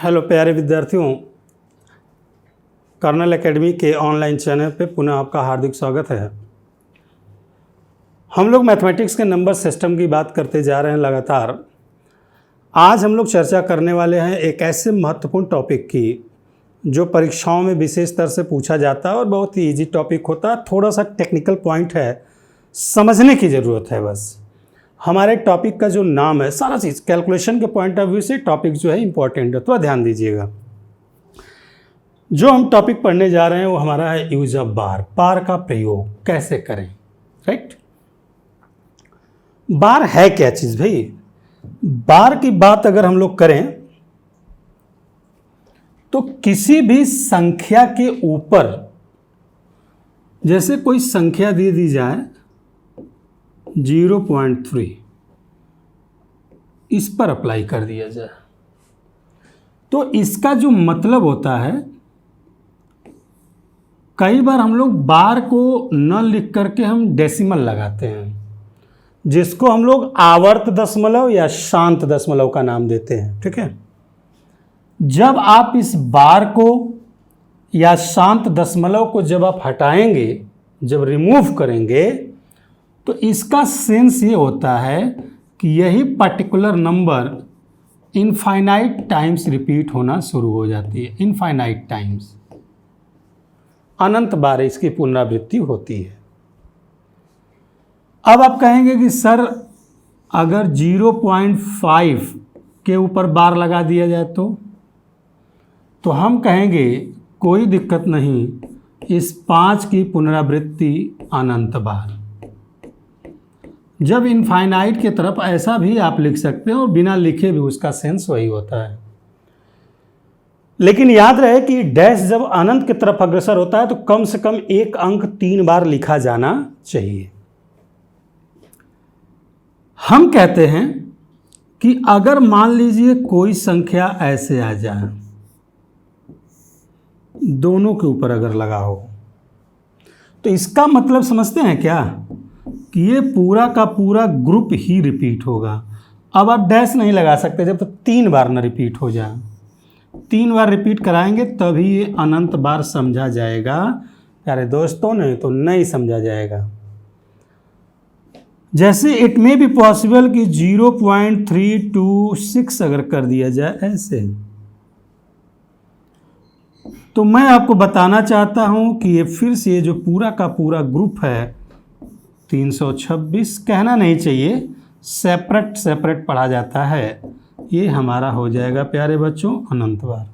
Hello प्यारे विद्यार्थियों, colonel academy के ऑनलाइन चैनल पे पुनः आपका हार्दिक स्वागत है। हम लोग मैथमेटिक्स के नंबर सिस्टम की बात करते जा रहे हैं लगातार। आज हम लोग चर्चा करने वाले हैं एक ऐसे महत्वपूर्ण टॉपिक की जो परीक्षाओं में विशेष स्तर से पूछा जाता है और बहुत ही ईजी टॉपिक होता है। थोड़ा सा टेक्निकल पॉइंट है, समझने की ज़रूरत है बस। हमारे टॉपिक का जो नाम है, सारा चीज़ कैलकुलेशन के पॉइंट ऑफ व्यू से टॉपिक जो है इंपॉर्टेंट है, थोड़ा ध्यान दीजिएगा। जो हम टॉपिक पढ़ने जा रहे हैं वो हमारा है यूज ऑफ बार। बार का प्रयोग कैसे करें, राइट। बार है क्या चीज़ भाई? बार की बात अगर हम लोग करें तो किसी भी संख्या के ऊपर, जैसे कोई संख्या दे दी जाए 0.3, इस पर अप्लाई कर दिया जाए तो इसका जो मतलब होता है, कई बार हम लोग बार को न लिख करके हम डेसिमल लगाते हैं, जिसको हम लोग आवर्त दशमलव या शांत दशमलव का नाम देते हैं, ठीक है। जब आप इस बार को या शांत दशमलव को जब आप हटाएंगे, जब रिमूव करेंगे, तो इसका सेंस ये होता है कि यही particular number infinite times repeat होना शुरू हो जाती है। इनफाइनाइट टाइम्स, अनंत बार इसकी पुनरावृत्ति होती है। अब आप कहेंगे कि सर अगर 0.5 के ऊपर बार लगा दिया जाए तो हम कहेंगे कोई दिक्कत नहीं, इस 5 की पुनरावृत्ति अनंत बार। जब इनफाइनाइट की तरफ ऐसा भी आप लिख सकते हैं और बिना लिखे भी उसका सेंस वही होता है। लेकिन याद रहे कि डैश जब अनंत की तरफ अग्रसर होता है तो कम से कम एक अंक 3 बार लिखा जाना चाहिए। हम कहते हैं कि अगर मान लीजिए कोई संख्या ऐसे आ जाए, दोनों के ऊपर अगर लगा हो, तो इसका मतलब समझते हैं क्या कि ये पूरा का पूरा ग्रुप ही रिपीट होगा। अब आप डैश नहीं लगा सकते जब तक 3 बार ना रिपीट हो जाए। 3 बार रिपीट कराएंगे तभी ये अनंत बार समझा जाएगा प्यारे दोस्तों, नहीं तो नहीं समझा जाएगा। जैसे इट मे बी पॉसिबल कि 0.326 अगर कर दिया जाए ऐसे, तो मैं आपको बताना चाहता हूं कि ये फिर से जो पूरा का पूरा ग्रुप है 326, कहना नहीं चाहिए, सेपरेट सेपरेट पढ़ा जाता है, ये हमारा हो जाएगा प्यारे बच्चों अनंत बार।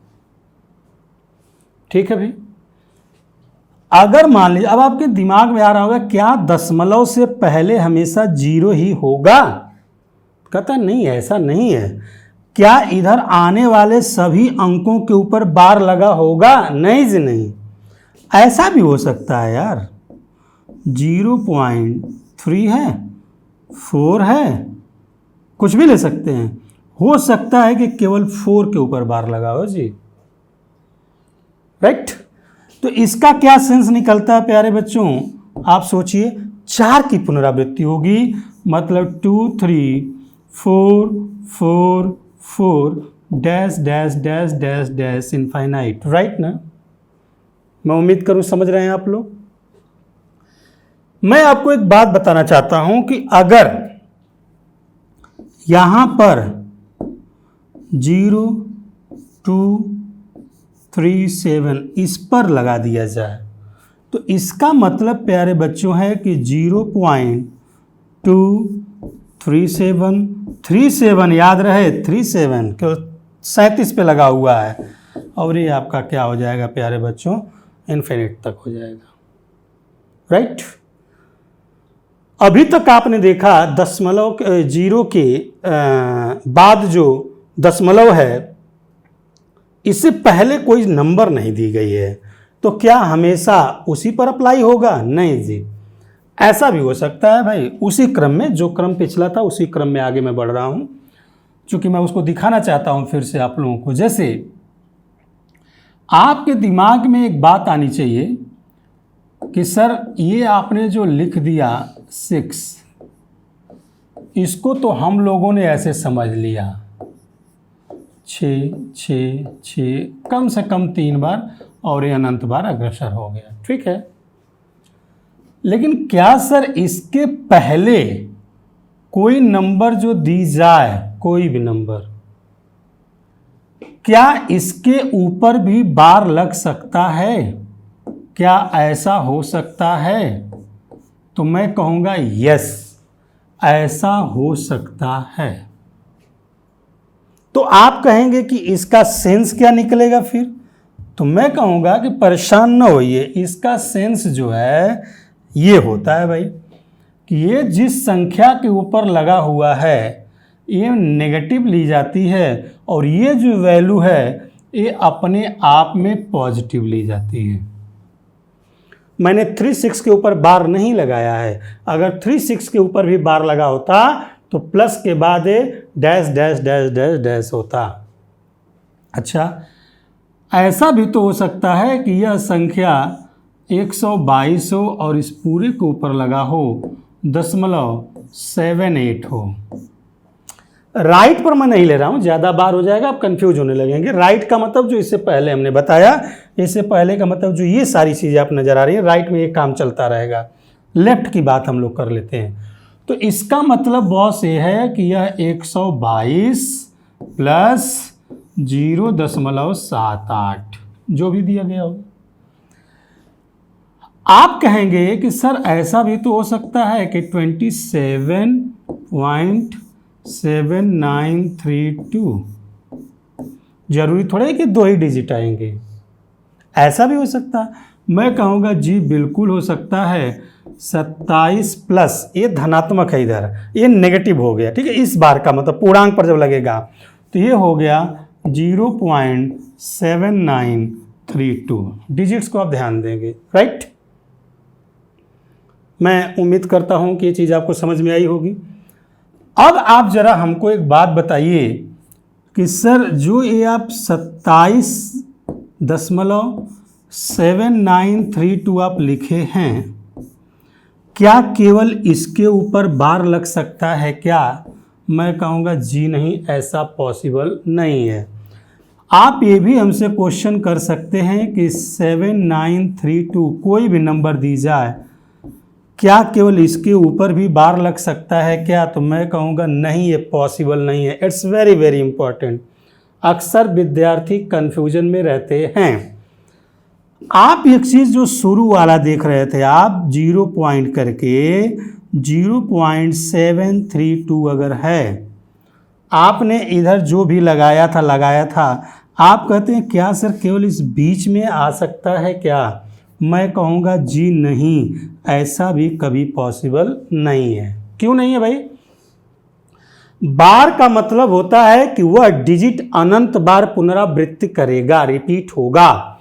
ठीक है भाई। अगर मान लीजिए, अब आपके दिमाग में आ रहा होगा क्या दशमलव से पहले हमेशा 0 ही होगा? कहता नहीं, ऐसा नहीं है। क्या इधर आने वाले सभी अंकों के ऊपर बार लगा होगा? नहीं जी नहीं, ऐसा भी हो सकता है यार। 0.3 है, 4 है, कुछ भी ले सकते हैं। हो सकता है कि केवल 4 के ऊपर बार लगा हो जी, राइट। तो इसका क्या सेंस निकलता है प्यारे बच्चों? आप सोचिए, 4 की पुनरावृत्ति होगी, मतलब 2 3 4 4 4 dash dash dash dash dash infinite, right ना। मैं उम्मीद करूं समझ रहे हैं आप लोग। मैं आपको एक बात बताना चाहता हूं कि अगर यहां पर 0.237 इस पर लगा दिया जाए तो इसका मतलब प्यारे बच्चों है कि 0.237 याद रहे, 37 केवल 37 पे लगा हुआ है, और ये आपका क्या हो जाएगा प्यारे बच्चों, इन्फिनिट तक हो जाएगा, राइट। अभी तक आपने देखा दशमलव 0 के बाद जो दशमलव है, इससे पहले कोई नंबर नहीं दी गई है, तो क्या हमेशा उसी पर अप्लाई होगा? नहीं जी, ऐसा भी हो सकता है भाई, उसी क्रम में, जो क्रम पिछला था उसी क्रम में आगे मैं बढ़ रहा हूं, क्योंकि मैं उसको दिखाना चाहता हूं फिर से आप लोगों को। जैसे आपके दिमाग में एक बात आनी चाहिए कि सर ये आपने जो लिख दिया 6, इसको तो हम लोगों ने ऐसे समझ लिया, 6 6 6, कम से कम 3 बार और ये अनंत बार अग्रसर हो गया। ठीक है, लेकिन क्या सर इसके पहले कोई नंबर जो दी जाए, कोई भी नंबर, क्या इसके ऊपर भी बार लग सकता है? क्या ऐसा हो सकता है? तो मैं कहूँगा यस, ऐसा हो सकता है। तो आप कहेंगे कि इसका सेंस क्या निकलेगा फिर? तो मैं कहूँगा कि परेशान न होइए, इसका सेंस जो है ये होता है भाई कि ये जिस संख्या के ऊपर लगा हुआ है ये नेगेटिव ली जाती है और ये जो वैल्यू है ये अपने आप में पॉजिटिव ली जाती है। मैंने 36 के ऊपर बार नहीं लगाया है, अगर 36 के ऊपर भी बार लगा होता तो प्लस के बाद dash dash dash dash dash होता। अच्छा, ऐसा भी तो हो सकता है कि यह संख्या 122 हो और इस पूरे के ऊपर लगा हो 0.78 हो। राइट पर मैं नहीं ले रहा हूँ, ज़्यादा बार हो जाएगा, आप कंफ्यूज होने लगेंगे। राइट का मतलब जो इससे पहले हमने बताया, इससे पहले का मतलब जो ये सारी चीज़ें आप नज़र आ रही हैं, राइट में ये काम चलता रहेगा। लेफ्ट की बात हम लोग कर लेते हैं। तो इसका मतलब बॉस ये है कि यह 122 प्लस 0.78 जो भी दिया गया होगा। आप कहेंगे कि सर ऐसा भी तो हो सकता है कि 27.7932, जरूरी थोड़ा है कि 2 ही डिजिट आएंगे, ऐसा भी हो सकता है। मैं कहूँगा जी बिल्कुल हो सकता है। 27 प्लस, ये धनात्मक है, इधर ये नेगेटिव हो गया। ठीक है, इस बार का मतलब पूर्णांक पर जब लगेगा तो ये हो गया 0.7932। डिजिट्स को आप ध्यान देंगे, राइट। मैं उम्मीद करता हूं कि ये चीज़ आपको समझ में आई होगी। अब आप जरा हमको एक बात बताइए कि सर जो ये आप 27.7932 आप लिखे हैं, क्या केवल इसके ऊपर बार लग सकता है क्या? मैं कहूँगा जी नहीं, ऐसा पॉसिबल नहीं है। आप ये भी हमसे क्वेश्चन कर सकते हैं कि 7932 कोई भी नंबर दी जाए, क्या केवल इसके ऊपर भी बार लग सकता है क्या? तो मैं कहूँगा नहीं, ये पॉसिबल नहीं है। It's very very important. अक्सर विद्यार्थी कन्फ्यूजन में रहते हैं। आप एक चीज़ जो शुरू वाला देख रहे थे, आप 0 पॉइंट करके 0.732 अगर है, आपने इधर जो भी लगाया था, आप कहते हैं क्या सर केवल इस बीच में आ सकता है क्या? मैं कहूँगा जी नहीं, ऐसा भी कभी पॉसिबल नहीं है। क्यों नहीं है भाई? बार का मतलब होता है कि वह डिजिट अनंत बार पुनरावृत्ति करेगा, रिपीट होगा।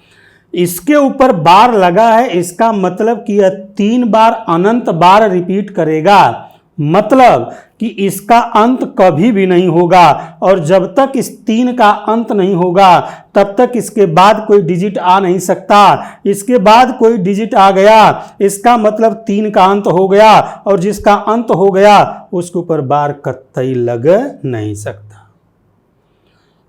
इसके ऊपर बार लगा है, इसका मतलब कि यह 3 बार अनंत बार रिपीट करेगा, मतलब कि इसका अंत कभी भी नहीं होगा। और जब तक इस 3 का अंत नहीं होगा तब तक इसके बाद कोई डिजिट आ नहीं सकता। इसके बाद कोई डिजिट आ गया, इसका मतलब 3 का अंत हो गया, और जिसका अंत हो गया उसके ऊपर बार कतई लग नहीं सकता।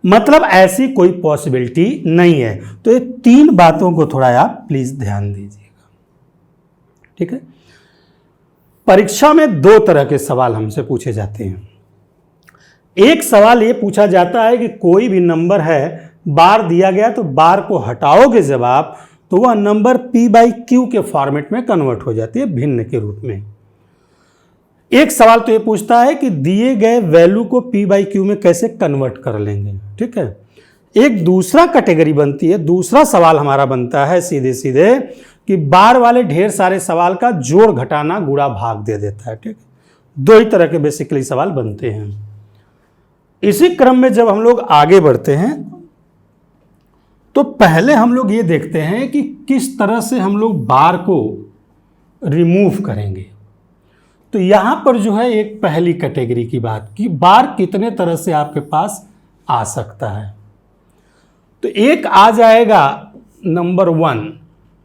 मतलब ऐसी कोई पॉसिबिलिटी नहीं है। तो ये 3 बातों को थोड़ा आप प्लीज ध्यान दीजिएगा, ठीक है। परीक्षा में 2 तरह के सवाल हमसे पूछे जाते हैं। एक सवाल ये पूछा जाता है कि कोई भी नंबर है, बार दिया गया तो बार को हटाओगे जब आप, तो वह नंबर p/q के फॉर्मेट में कन्वर्ट हो जाती है, भिन्न के रूप में। एक सवाल तो ये पूछता है कि दिए गए वैल्यू को p/q में कैसे कन्वर्ट कर लेंगे, ठीक है। एक दूसरा कैटेगरी बनती है, दूसरा सवाल हमारा बनता है सीधे सीधे कि बार वाले ढेर सारे सवाल का जोड़ घटाना गुणा भाग दे देता है, ठीक है। 2 ही तरह के बेसिकली सवाल बनते हैं। इसी क्रम में जब हम लोग आगे बढ़ते हैं तो पहले हम लोग ये देखते हैं कि किस तरह से हम लोग बार को रिमूव करेंगे। तो यहां पर जो है एक पहली कैटेगरी की बात कि बार कितने तरह से आपके पास आ सकता है। तो एक आ जाएगा नंबर 1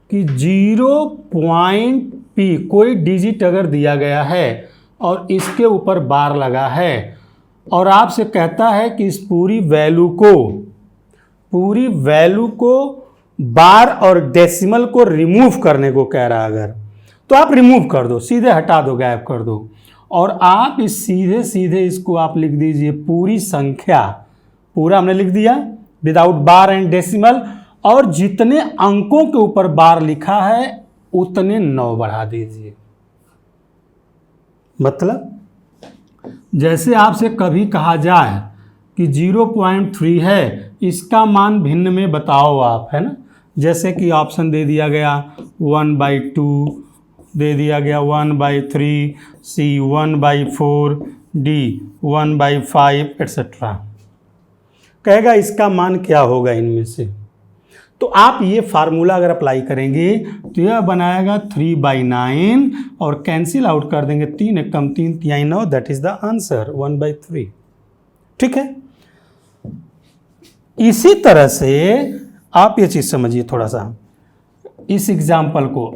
कि 0.p कोई डिजिट अगर दिया गया है और इसके ऊपर बार लगा है और आपसे कहता है कि इस पूरी वैल्यू को बार और डेसिमल को रिमूव करने को कह रहा है अगर, तो आप रिमूव कर दो, सीधे हटा दो, गायब कर दो। और आप इस सीधे इसको आप लिख दीजिए पूरी संख्या, पूरा हमने लिख दिया विदाउट बार एंड डेसिमल, और जितने अंकों के ऊपर बार लिखा है उतने 9 बढ़ा दीजिए। मतलब जैसे आपसे कभी कहा जाए कि 0.3 है, इसका मान भिन्न में बताओ आप, है ना। जैसे कि ऑप्शन दे दिया गया 1/2, दे दिया गया 1/3, C 1/4, D 1/5 एट्सेट्रा। कहेगा इसका मान क्या होगा इनमें से। तो आप ये फार्मूला अगर अप्लाई करेंगे तो यह बनाएगा 3/9 और कैंसिल आउट कर देंगे, 3 एक कम 3 तिहाई 9, दैट इज द आंसर 1/3। ठीक है। इसी तरह से आप ये चीज समझिए थोड़ा सा, इस एग्जाम्पल को,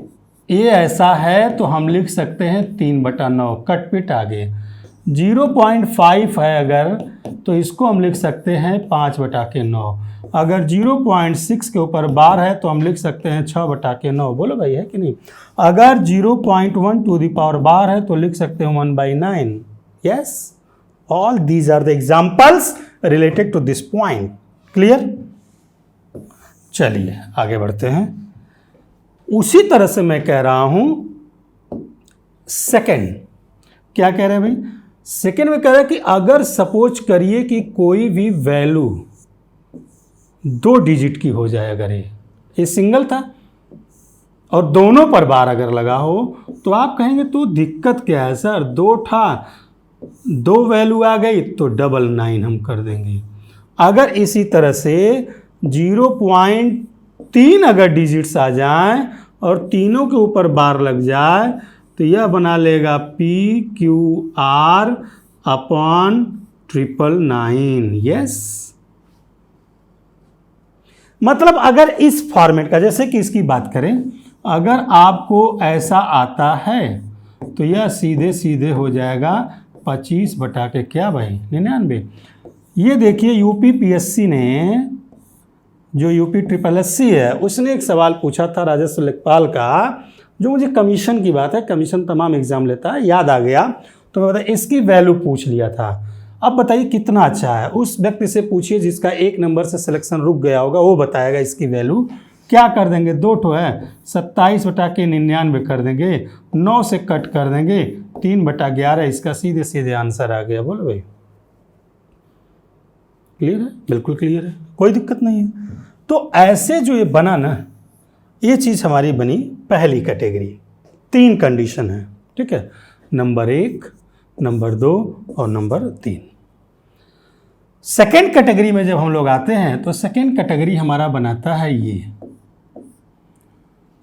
ये ऐसा है तो हम लिख सकते हैं 3/9, कटपिट आगे। 0.5 है अगर, तो इसको हम लिख सकते हैं 5/9। अगर 0.6 के ऊपर बार है तो हम लिख सकते हैं 6/9। बोलो भाई, है कि नहीं। अगर 0.1 टू द पावर बार है तो लिख सकते हैं 1/9। Yes, all these are the examples related to this point. Clear. चलिए आगे बढ़ते हैं। उसी तरह से मैं कह रहा हूं सेकंड। क्या कह रहे हैं भाई, सेकंड में कह रहा है कि अगर सपोज करिए कि कोई भी वैल्यू 2 डिजिट की हो जाए, अगर ये सिंगल था और दोनों पर बार अगर लगा हो, तो आप कहेंगे तो दिक्कत क्या है सर, 2 था, 2 वैल्यू आ गई तो 999 हम कर देंगे। अगर इसी तरह से 0.3 अगर डिजिट्स आ जाए और तीनों के ऊपर बार लग जाए तो यह बना लेगा PQR अपॉन 999। यस, मतलब अगर इस फॉर्मेट का, जैसे कि इसकी बात करें, अगर आपको ऐसा आता है तो यह सीधे हो जाएगा 25 बटा के क्या भाई 99। ये देखिए यूपी PSC ने, जो यूपी SSSC है, उसने एक सवाल पूछा था राजस्व लेखपाल का, जो मुझे कमीशन की बात है, कमीशन तमाम एग्जाम लेता है, याद आ गया तो मैं बता, इसकी वैल्यू पूछ लिया था। अब बताइए कितना अच्छा है। उस व्यक्ति से पूछिए जिसका 1 नंबर से सिलेक्शन रुक गया होगा, वो बताएगा इसकी वैल्यू। क्या कर देंगे, 2 ठो है, 27/99 कर देंगे, 9 से कट कर देंगे, 3/11, इसका सीधे आंसर आ गया। बोलो भाई, क्लियर है। बिल्कुल क्लियर है, कोई दिक्कत नहीं है। तो ऐसे जो ये बना ना, ये चीज़ हमारी बनी पहली कैटेगरी। 3 कंडीशन है, ठीक है, नंबर 1, नंबर 2 और नंबर 3। सेकेंड कैटेगरी में जब हम लोग आते हैं तो सेकेंड कैटेगरी हमारा बनाता है ये,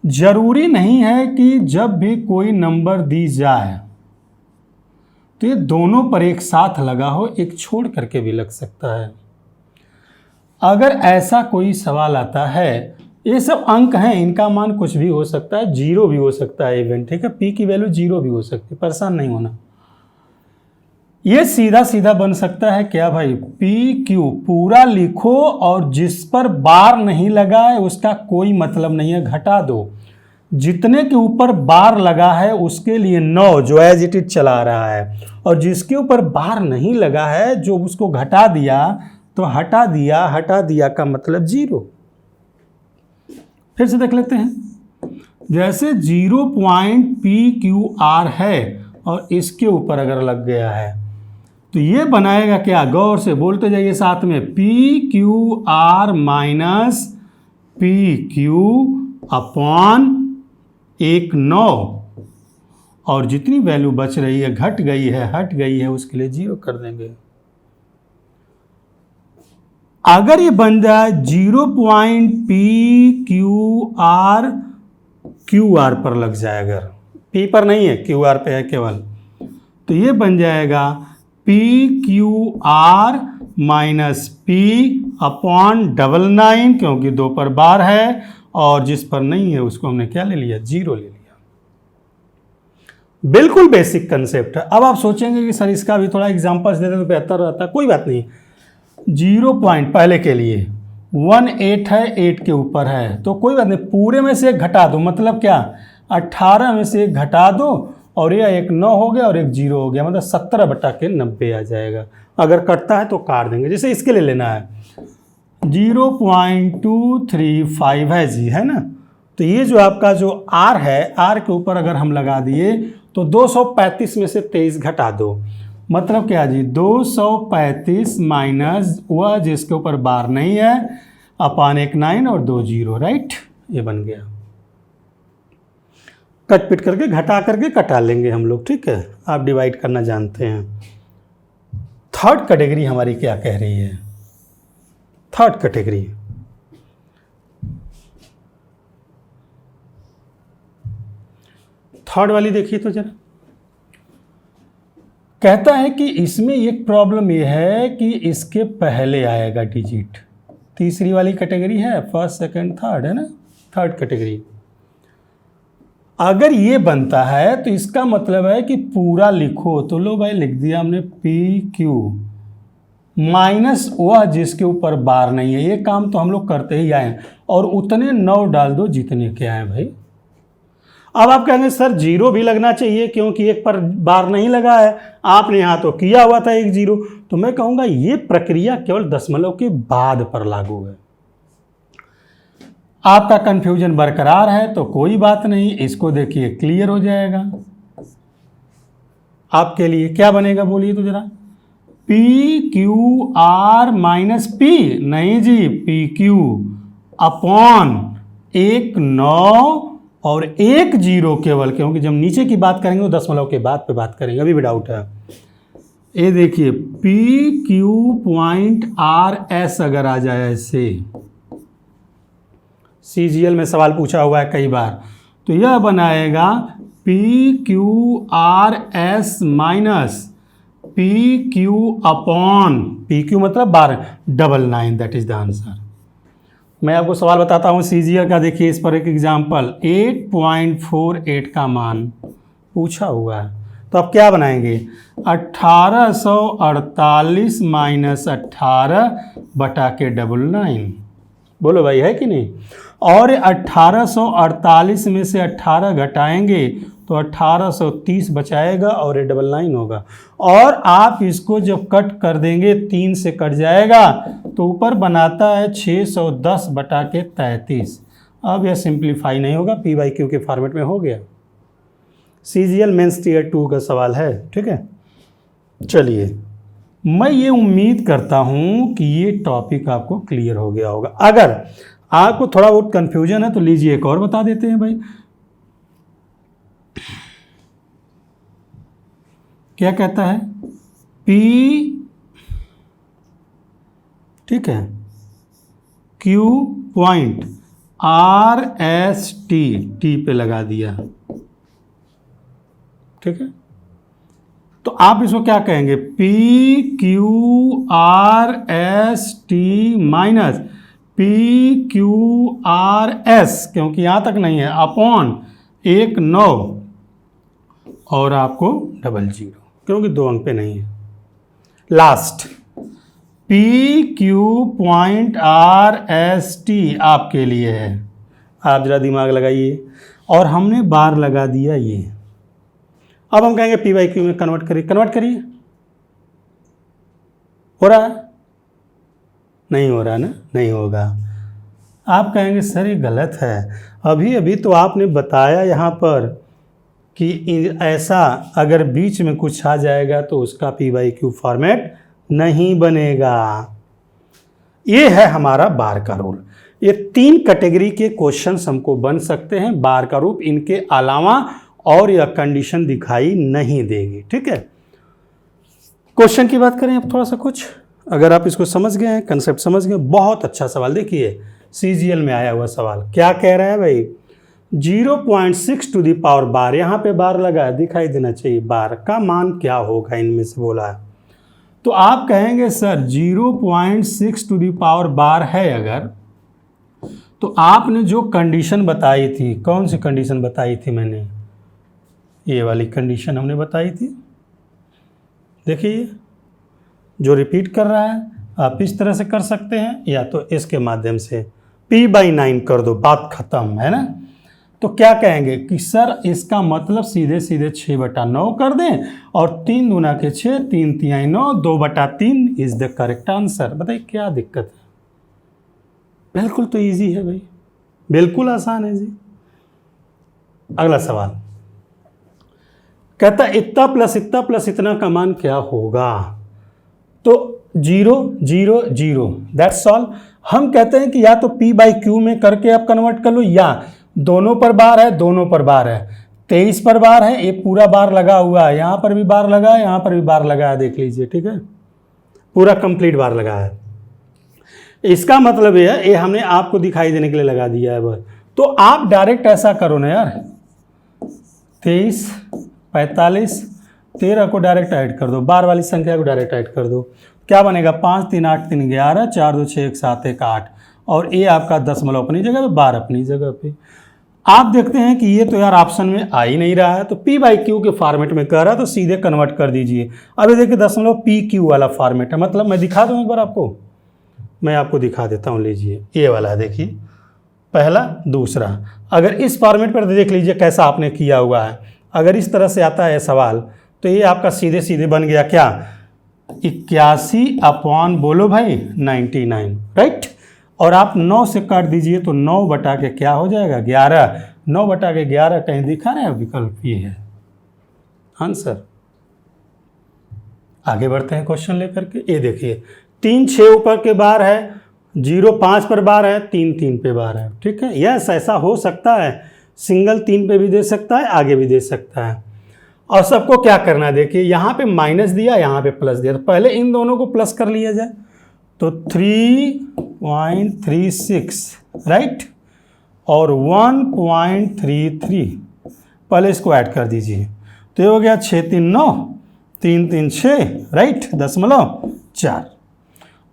जरूरी नहीं है कि जब भी कोई नंबर दी जाए तो ये दोनों पर एक साथ लगा हो, एक छोड़ करके भी लग सकता है। अगर ऐसा कोई सवाल आता है, ये सब अंक हैं, इनका मान कुछ भी हो सकता है, 0 भी हो सकता है इवेंट, ठीक है, P की वैल्यू 0 भी हो सकती है, परेशान नहीं होना। ये सीधा बन सकता है क्या भाई, PQ पूरा लिखो और जिस पर बार नहीं लगा है उसका कोई मतलब नहीं है, घटा दो। जितने के ऊपर बार लगा है उसके लिए 9 जो एज इट इज चला रहा है, और जिसके ऊपर बार नहीं लगा है जो उसको घटा दिया, तो हटा दिया का मतलब 0। फिर से देख लेते हैं। जैसे 0.PQR है और इसके ऊपर अगर लग गया है तो ये बनाएगा क्या, गौर से बोलते जाइए साथ में, PQR माइनस PQ अपॉन 9, और जितनी वैल्यू बच रही है, घट गई है, हट गई है, उसके लिए 0 कर देंगे। अगर ये बन जाए 0.PQR QR पर लग जाए, अगर P पर नहीं है, QR पे है केवल, तो ये बन जाएगा PQR माइनस P अपॉन 99, क्योंकि 2 पर बार है और जिस पर नहीं है उसको हमने क्या ले लिया, 0 ले लिया। बिल्कुल बेसिक कंसेप्ट है। अब आप सोचेंगे कि सर इसका भी थोड़ा एग्जांपल्स देते तो बेहतर रहता। कोई बात नहीं, 0 पॉइंट पहले के लिए 1 8 है, 8 के ऊपर है तो कोई बात नहीं, पूरे में से एक घटा दो, मतलब क्या 18 में से एक घटा दो और ये एक 9 हो गया और एक 0 हो गया, मतलब 70/90 आ जाएगा। अगर कटता है तो काट देंगे। जैसे इसके लिए लेना है 0.235 है जी, है ना। तो ये जो आपका जो R है, R के ऊपर अगर हम लगा दिए तो 235 में से 23 घटा दो, मतलब क्या जी 235 माइनस वह जिसके ऊपर बार नहीं है अपान एक 9 और 2 0, राइट। ये बन गया। कट पिट करके घटा करके कटा लेंगे हम लोग, ठीक है। आप डिवाइड करना जानते हैं। थर्ड कैटेगरी हमारी क्या कह रही है? थर्ड कैटेगरी थर्ड वाली देखिए तो जरा। कहता है कि इसमें एक प्रॉब्लम यह है कि इसके पहले आएगा डिजिट। तीसरी वाली कैटेगरी है, फर्स्ट सेकंड थर्ड, है ना, थर्ड कैटेगरी। अगर ये बनता है तो इसका मतलब है कि पूरा लिखो। तो लो भाई लिख दिया हमने PQ माइनस वह जिसके ऊपर बार नहीं है। ये काम तो हम लोग करते ही आए हैं, और उतने 9 डाल दो जितने के आए भाई। अब आप कहेंगे सर 0 भी लगना चाहिए क्योंकि एक पर बार नहीं लगा है, आपने यहाँ तो किया हुआ था 1 0। तो मैं कहूँगा ये प्रक्रिया केवल दशमलव के बाद पर लागू है। आपका कंफ्यूजन बरकरार है तो कोई बात नहीं, इसको देखिए क्लियर हो जाएगा आपके लिए। क्या बनेगा बोलिए तो जरा। PQR माइनस P नहीं जी, PQ अपॉन 1 9 और 1 0 केवल, क्योंकि जब नीचे की बात करेंगे तो दशमलव के बाद पे बात करेंगे, अभी भी डाउट है। ये देखिए PQ.RS अगर आ जाए ऐसे, CGL में सवाल पूछा हुआ है कई बार, तो यह बनाएगा PQRS minus PQ upon PQ मतलब 1299, दैट इज द आंसर। मैं आपको सवाल बताता हूँ CGL का। देखिए इस पर एक एग्जाम्पल, 8.48 का मान पूछा हुआ है। तो आप क्या बनाएंगे, 1848 माइनस 18/99। बोलो भाई है कि नहीं। और 1848 में से 18 घटाएंगे तो 1830 बचाएगा और ये 99 होगा। और आप इसको जब कट कर देंगे 3 से कट जाएगा तो ऊपर बनाता है 610/33। अब यह सिंप्लीफाई नहीं होगा, P/Q के फॉर्मेट में हो गया। CGL मेंस टीयर 2 का सवाल है, ठीक है। चलिए, मैं ये उम्मीद करता हूँ कि ये टॉपिक आपको क्लियर हो गया होगा। अगर आपको थोड़ा बहुत कंफ्यूजन है तो लीजिए एक और बता देते हैं भाई। क्या कहता है, P, ठीक है, Q पॉइंट RST, T पे लगा दिया, ठीक है। तो आप इसको क्या कहेंगे, PQRST माइनस PQRS, क्योंकि यहां तक नहीं है, अपॉन 1 9 और आपको 00, क्योंकि 2 अंक पे नहीं है। लास्ट PQ.RST आपके लिए है। आप जरा दिमाग लगाइए, और हमने बार लगा दिया ये। अब हम कहेंगे P/Q में कन्वर्ट करिए। हो रहा है? नहीं हो रहा ना, नहीं होगा। आप कहेंगे सर ये गलत है, अभी तो आपने बताया यहाँ पर कि ऐसा अगर बीच में कुछ आ जाएगा तो उसका P/Q फॉर्मेट नहीं बनेगा। ये है हमारा बार का रूल। ये 3 कैटेगरी के क्वेश्चंस हमको बन सकते हैं बार का रूप, इनके अलावा और यह कंडीशन दिखाई नहीं देगी, ठीक है। क्वेश्चन की बात करें अब थोड़ा सा कुछ, अगर आप इसको समझ गए हैं, कंसेप्ट समझ गए, बहुत अच्छा सवाल। देखिए CGL में आया हुआ सवाल क्या कह रहा है भाई, 0.6 टू द पावर बार, यहाँ पे बार लगा है, दिखाई देना चाहिए, बार का मान क्या होगा इनमें से बोला है। तो आप कहेंगे सर 0.6 टू द पावर बार है अगर, तो आपने जो कंडीशन बताई थी, कौन सी कंडीशन बताई थी मैंने, ये वाली कंडीशन हमने बताई थी। देखिए जो रिपीट कर रहा है आप इस तरह से कर सकते हैं या तो इसके माध्यम से p/9 कर दो, बात खत्म है ना। तो क्या कहेंगे कि सर इसका मतलब सीधे सीधे 6/9 कर दें और 3 दूना के 6, 3 तिहाई 9, 2/3 इज द करेक्ट आंसर। बताइए क्या दिक्कत है? बिल्कुल तो इजी है भाई, बिल्कुल आसान है जी। अगला सवाल कहता इतना प्लस इतना प्लस इतना का मान क्या होगा? तो 0 0 0 दैट्स ऑल। हम कहते हैं कि या तो p/q में करके आप कन्वर्ट कर लो, या दोनों पर बार है, दोनों पर बार है। 23 पर बार है, एक पूरा बार लगा हुआ है, यहां पर भी बार लगा है, यहां पर भी बार लगा है, देख लीजिए, ठीक है, पूरा कंप्लीट बार लगा है। इसका मतलब ये हमने आपको दिखाई देने के लिए लगा दिया है बस। तो आप डायरेक्ट ऐसा करो ना यार, 23 45 13 को डायरेक्ट ऐड कर दो, बार वाली संख्या को डायरेक्ट ऐड कर दो। क्या बनेगा? 5 3 8 3 11, 4 2 6 1 7 1 8, और ये आपका दशमलव अपनी जगह पे, बार अपनी जगह पे। आप देखते हैं कि ये तो यार ऑप्शन में आ ही नहीं रहा है, तो p/q के फॉर्मेट में कह रहा है तो सीधे कन्वर्ट कर दीजिए। अब ये देखिए दशमलव pq वाला फॉर्मेट है, मतलब मैं दिखा दूँ एक बार आपको, मैं आपको दिखा देता हूँ। लीजिए ये वाला है, देखिए पहला दूसरा। अगर इस फॉर्मेट पर देख लीजिए कैसा आपने किया हुआ है। अगर इस तरह से आता है सवाल तो ये आपका सीधे सीधे बन गया क्या? 81 अपॉन बोलो भाई 99, राइट। और आप 9 से काट दीजिए तो 9 बटा के क्या हो जाएगा? 11। 9 बटा के 11 कहीं दिखा रहे हैं? विकल्प ये है आंसर। आगे बढ़ते हैं क्वेश्चन लेकर के। ये देखिए 3 6 ऊपर के बार है, 0 5 पर बार है, 3 3 पे बार है, ठीक है। यस ऐसा हो सकता है, सिंगल 3 पे भी दे सकता है, आगे भी दे सकता है। और सबको क्या करना है? देखिए यहाँ पे माइनस दिया, यहाँ पे प्लस दिया, तो पहले इन दोनों को प्लस कर लिया जाए। तो 3.36 राइट, और 1.33 पहले इसको ऐड कर दीजिए। तो ये हो गया 6 3 9, 3 3 6 राइट, 0.4।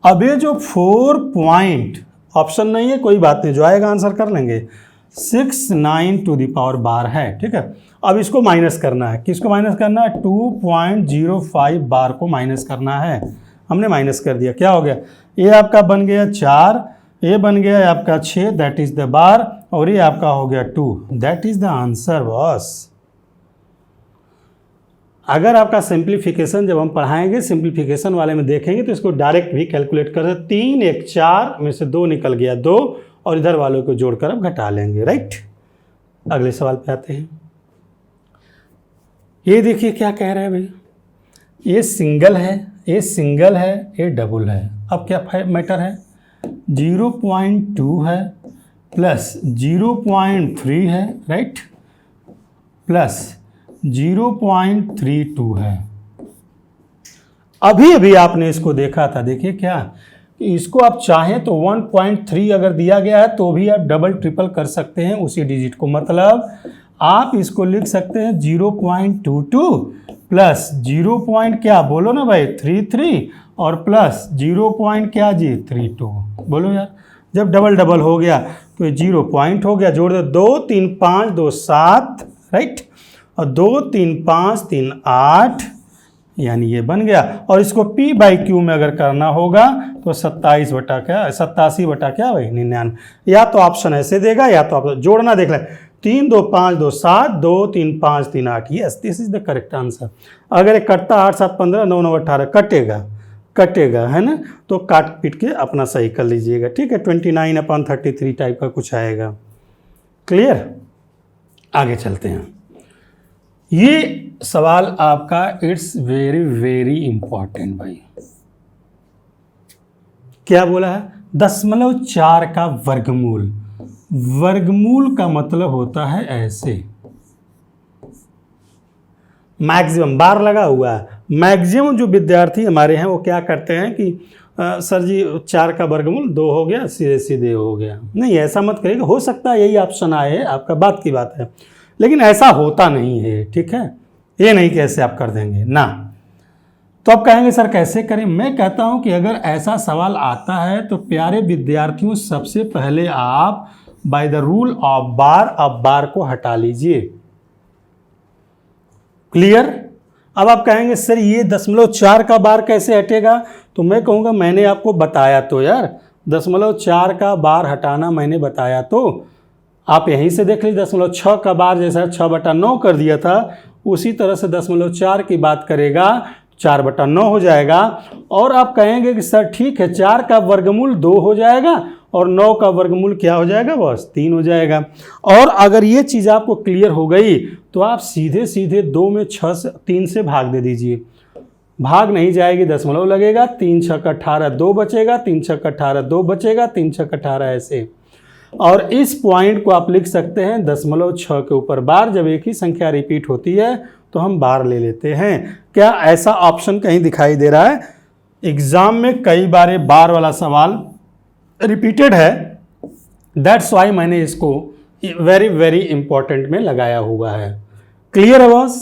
अब ये जो 4 पॉइंट ऑप्शन नहीं है, कोई बात नहीं, जो आएगा आंसर कर लेंगे। 69 टू द पावर बार है, ठीक है। अब इसको माइनस करना है, किसको माइनस करना है? 2.05 बार को माइनस करना है। हमने माइनस कर दिया, क्या हो गया? ये आपका बन गया 4, ये बन गया आपका 6, दैट इज द बार, और ये आपका हो गया 2, that is the answer boss. अगर आपका सिंप्लीफिकेशन जब हम पढ़ाएंगे, सिंप्लीफिकेशन वाले में देखेंगे तो इसको डायरेक्ट भी कैलकुलेट कर सकते। 3 1 4 में से 2 निकल गया 2, और इधर वालों को जोड़कर अब घटा लेंगे, राइट। अगले सवाल पे आते हैं। ये देखिए क्या कह रहा है भाई, ये सिंगल है, ये सिंगल है, ये डबल है। अब क्या मैटर है? 0.2 है प्लस 0.3 है, राइट, प्लस 0.32 है। अभी अभी आपने इसको देखा था, देखिए क्या कि इसको आप चाहें तो 1.3 अगर दिया गया है तो भी आप डबल ट्रिपल कर सकते हैं उसी डिजिट को। मतलब आप इसको लिख सकते हैं 0.22 प्लस 0. क्या बोलो ना भाई 33 और प्लस 0. क्या जी 32। बोलो यार, जब डबल डबल हो गया तो ये 0 पॉइंट हो गया, जोड़ दो 2 3 5 2 7 राइट, और 2 3 5 3 8, यानी ये बन गया। और इसको p/q में अगर करना होगा तो 87 बटा क्या 99। या तो ऑप्शन ऐसे देगा या तो आप जोड़ना देख लें, 3 2 5 2 7 2 3 5 3 8। Yes this is the correct answer. अगर ये कटता 8 7 15 9 9 18 कटेगा है ना, तो काट पीट के अपना सही कर लीजिएगा, ठीक है। 29/33 टाइप का कुछ आएगा। क्लियर? आगे चलते हैं। ये सवाल आपका इट्स वेरी वेरी इंपॉर्टेंट भाई। क्या बोला है? 0.4 का वर्गमूल। वर्गमूल का मतलब होता है ऐसे, मैक्सिमम बार लगा हुआ है। मैक्सिमम जो विद्यार्थी हमारे हैं वो क्या करते हैं कि सर जी 4 का वर्गमूल 2 हो गया, सीधे सीधे हो गया। नहीं, ऐसा मत करिएगा, हो सकता है यही ऑप्शन आए, आपका बात की बात है, लेकिन ऐसा होता नहीं है, ठीक है। ये नहीं कि ऐसे आप कर देंगे ना। तो आप कहेंगे सर कैसे करें? मैं कहता हूं कि अगर ऐसा सवाल आता है तो प्यारे विद्यार्थियों, सबसे पहले आप बाय द रूल ऑफ बार अब बार को हटा लीजिए। क्लियर। अब आप कहेंगे सर ये 0.4 का बार कैसे हटेगा, तो मैं कहूँगा मैंने आपको बताया तो यार, 0.4 का बार हटाना मैंने बताया तो। आप यहीं से देख लीजिए, 0.6 का बार जैसा 6/9 कर दिया था, उसी तरह से 0.4 की बात करेगा 4/9 हो जाएगा। और आप कहेंगे कि सर ठीक है 4 का वर्गमूल 2 हो जाएगा और 9 का वर्गमूल क्या हो जाएगा बस 3 हो जाएगा। और अगर ये चीज़ आपको क्लियर हो गई तो आप सीधे सीधे 2 में 3 से भाग दे दीजिए। भाग नहीं जाएगी, दशमलव लगेगा, 3 छक 18 2 बचेगा, 3 छक 18 2 बचेगा, 3 छक 18 ऐसे। और इस पॉइंट को आप लिख सकते हैं 0.6 के ऊपर बार। जब एक ही संख्या रिपीट होती है तो हम बार ले लेते हैं। क्या ऐसा ऑप्शन कहीं दिखाई दे रहा है? एग्जाम में कई बार ये बार वाला सवाल रिपीटेड है, दैट्स वाई मैंने इसको वेरी वेरी इंपॉर्टेंट में लगाया हुआ है। क्लियर है बॉस?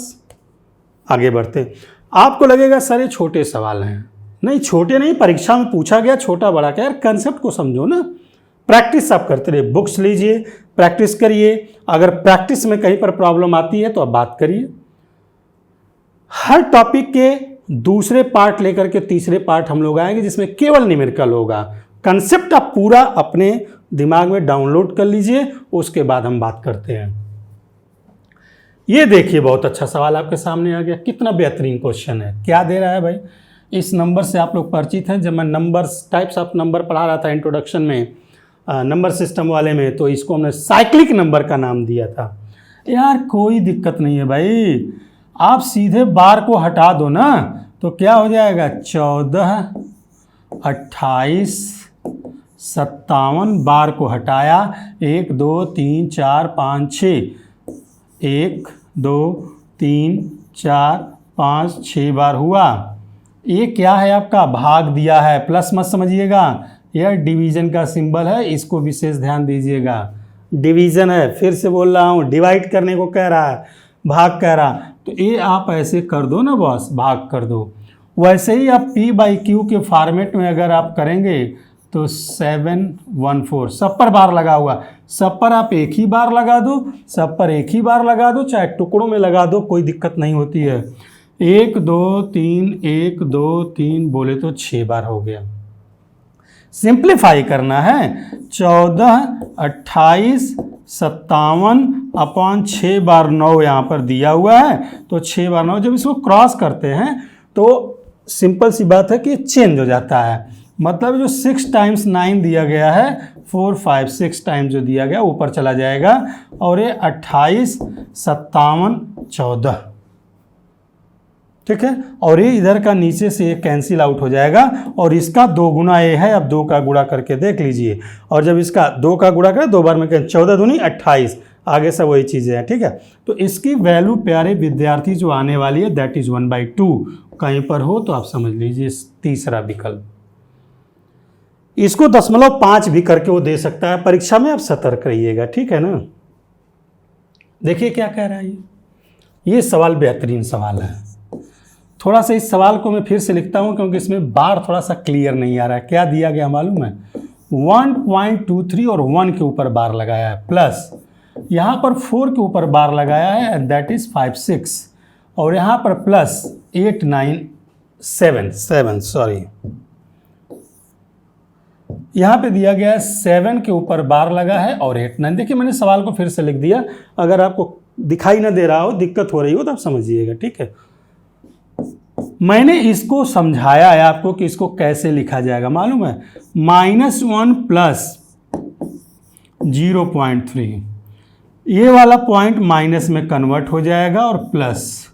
आगे बढ़ते। आपको लगेगा सर ये छोटे सवाल हैं, नहीं छोटे नहीं, परीक्षा में पूछा गया छोटा बड़ा क्या यार, कंसेप्ट को समझो ना। प्रैक्टिस आप करते रहिए, बुक्स लीजिए, प्रैक्टिस करिए। अगर प्रैक्टिस में कहीं पर प्रॉब्लम आती है तो आप बात करिए। हर टॉपिक के दूसरे पार्ट लेकर के तीसरे पार्ट हम लोग आएंगे जिसमें केवल न्यूमेरिकल होगा। कंसेप्ट आप पूरा अपने दिमाग में डाउनलोड कर लीजिए, उसके बाद हम बात करते हैं। ये देखिए बहुत अच्छा सवाल आपके सामने आ गया, कितना बेहतरीन क्वेश्चन है। क्या दे रहा है भाई? इस नंबर से आप लोग परिचित हैं, जब मैं नंबर्स टाइप्स ऑफ नंबर पढ़ा रहा था इंट्रोडक्शन में नंबर सिस्टम वाले में, तो इसको हमने साइक्लिक नंबर का नाम दिया था। यार कोई दिक्कत नहीं है भाई, आप सीधे बार को हटा दो ना, तो क्या हो जाएगा 14, 28, 57। बार को हटाया, 1 2 3 4 5 6, 1 2 3 4 5 6 बार हुआ। ये क्या है आपका? भाग दिया है, प्लस मत समझिएगा, यह डिवीजन का सिंबल है, इसको विशेष ध्यान दीजिएगा। डिवीजन है, फिर से बोल रहा हूँ, डिवाइड करने को कह रहा है, भाग कह रहा। तो ये आप ऐसे कर दो ना बॉस, भाग कर दो। वैसे ही आप P/Q के फॉर्मेट में अगर आप करेंगे तो 714 सब पर बार लगा हुआ, सब पर आप एक ही बार लगा दो, सब पर एक ही बार लगा दो, चाहे टुकड़ों में लगा दो, कोई दिक्कत नहीं होती है। 1 2 3 1 2 3 बोले तो 6 बार हो गया। सिंप्लीफाई करना है, 14 28 57 अपॉन 6 बार 9 यहाँ पर दिया हुआ है, तो 6 बार 9 जब इसको क्रॉस करते हैं तो सिंपल सी बात है कि चेंज हो जाता है। मतलब जो 6 टाइम्स 9 दिया गया है, 4 5 6 टाइम्स जो दिया गया ऊपर चला जाएगा, और ये 28 57 14, ठीक है। और ये इधर का नीचे से ये कैंसिल आउट हो जाएगा, और इसका 2 गुना ये है, अब 2 का गुणा करके देख लीजिए। और जब इसका 2 का गुणा करें 2 बार में कहें 14 दूनी 28, आगे सब वही चीज़ें हैं, ठीक है। तो इसकी वैल्यू प्यारे विद्यार्थी जो आने वाली है दैट इज 1/2। कहीं पर हो तो आप समझ लीजिए तीसरा विकल्प। इसको 0.5 भी करके वो दे सकता है, परीक्षा में आप सतर्क रहिएगा, ठीक है ना। देखिए क्या कह रहा है ये सवाल बेहतरीन सवाल है। थोड़ा सा इस सवाल को मैं फिर से लिखता हूं क्योंकि इसमें बार थोड़ा सा क्लियर नहीं आ रहा है। क्या दिया गया मालूम है? 1.23 और 1 के ऊपर बार लगाया है, प्लस यहाँ पर 4 के ऊपर बार लगाया है, दैट इज 5 6, और यहाँ पर प्लस 8 9 7 सॉरी, यहाँ पे दिया गया है 7 के ऊपर बार लगा है और 8 9। देखिए मैंने सवाल को फिर से लिख दिया, अगर आपको दिखाई ना दे रहा हो, दिक्कत हो रही हो तो आप समझिएगा, ठीक है। मैंने इसको समझाया है आपको कि इसको कैसे लिखा जाएगा मालूम है? -1 प्लस 0.3, ये वाला पॉइंट माइनस में कन्वर्ट हो जाएगा, और प्लस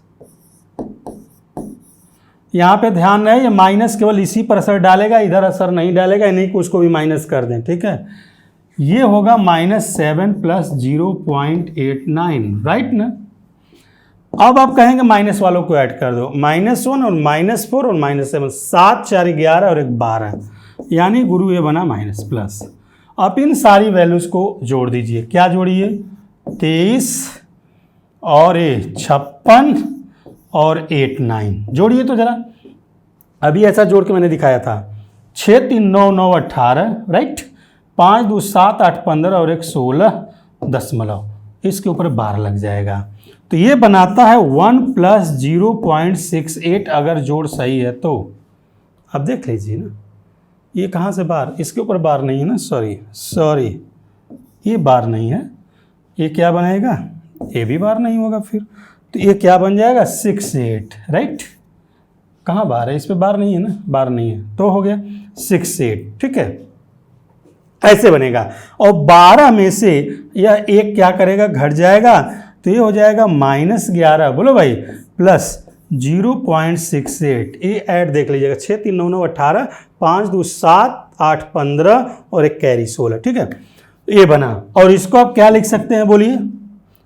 यहाँ पे ध्यान रहे ये माइनस केवल इसी पर असर डालेगा, इधर असर नहीं डालेगा, नहीं कि उसको भी माइनस कर दें, ठीक है। ये होगा -7 प्लस 0.89, राइट ना। अब आप कहेंगे माइनस वालों को ऐड कर दो, -1 और -4 और -7, 7 4 11 और 1 12, यानी गुरु ये बना माइनस प्लस। अब इन सारी वैल्यूज को जोड़ दीजिए। क्या जोड़िए? 23 और ये 56 और 8 9 जोड़िए तो जरा। अभी ऐसा जोड़ के मैंने दिखाया था, 6 3 9 9 18, राइट, 5 2 7 8 15 और 1 16 दशमलव, इसके ऊपर बार लग जाएगा। तो ये बनाता है 1 + 0.68 अगर जोड़ सही है तो। अब देख लीजिए ना, ये कहाँ से बार, इसके ऊपर बार नहीं है ना, सॉरी ये बार नहीं है, ये क्या बनाएगा, ये भी बार नहीं होगा फिर, तो ये क्या बन जाएगा 68, राइट। कहाँ बार है, इस पे बार नहीं है ना, बार नहीं है तो हो गया 68, ठीक है, ऐसे बनेगा। और 12 में से यह एक क्या करेगा, घट जाएगा, तो ये हो जाएगा -11, बोलो भाई, प्लस 0.68, ये ऐड देख लीजिएगा, 6 3 9 9 18, 5 2 7 8 15 और एक कैरी 16, ठीक है, ये बना। और इसको आप क्या लिख सकते हैं बोलिए,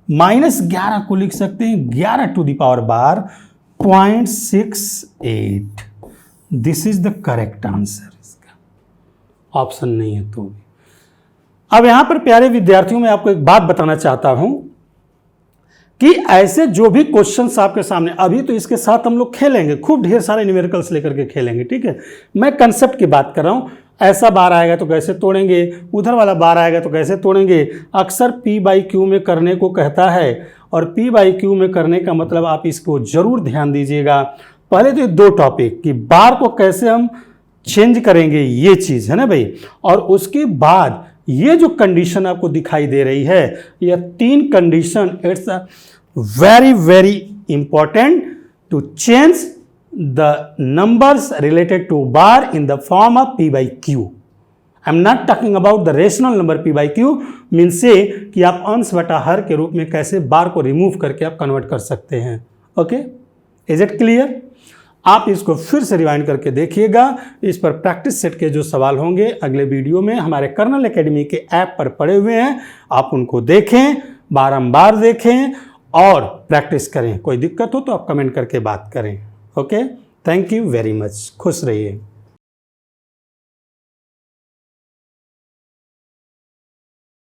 -11 को लिख सकते हैं 11 to the power 0.68। This is the correct answer, इसका ऑप्शन नहीं है तो भी। अब यहां पर प्यारे विद्यार्थियों में आपको एक बात बताना चाहता हूं कि ऐसे जो भी क्वेश्चंस आपके सामने, अभी तो इसके साथ हम लोग खेलेंगे, खूब ढेर सारे न्यूमेरिकल्स लेकर के खेलेंगे, ठीक है, मैं कंसेप्ट की बात कर रहा हूं। ऐसा बार आएगा तो कैसे तोड़ेंगे, उधर वाला बार आएगा तो कैसे तोड़ेंगे, अक्सर P/Q में करने को कहता है, और P/Q में करने का मतलब आप इसको जरूर ध्यान दीजिएगा। पहले तो 2 टॉपिक कि बार को कैसे हम चेंज करेंगे, ये चीज है ना भाई, और उसके बाद ये जो कंडीशन आपको दिखाई दे रही है, यह 3 condition, it's very very important to change the numbers related to bar in the form of P/Q. I am not talking about the rational number P/Q, means से कि आप अंश बटा हर के रूप में कैसे बार को रिमूव करके आप कन्वर्ट कर सकते हैं। Okay, is it clear? आप इसको फिर से रिवाइंड करके देखिएगा, इस पर प्रैक्टिस सेट के जो सवाल होंगे अगले वीडियो में हमारे कर्नल एकेडमी के ऐप पर पड़े हुए हैं, आप उनको देखें, बारंबार देखें और प्रैक्टिस करें। कोई दिक्कत हो तो आप कमेंट करके बात करें। Okay, thank you very much, खुश रहिए।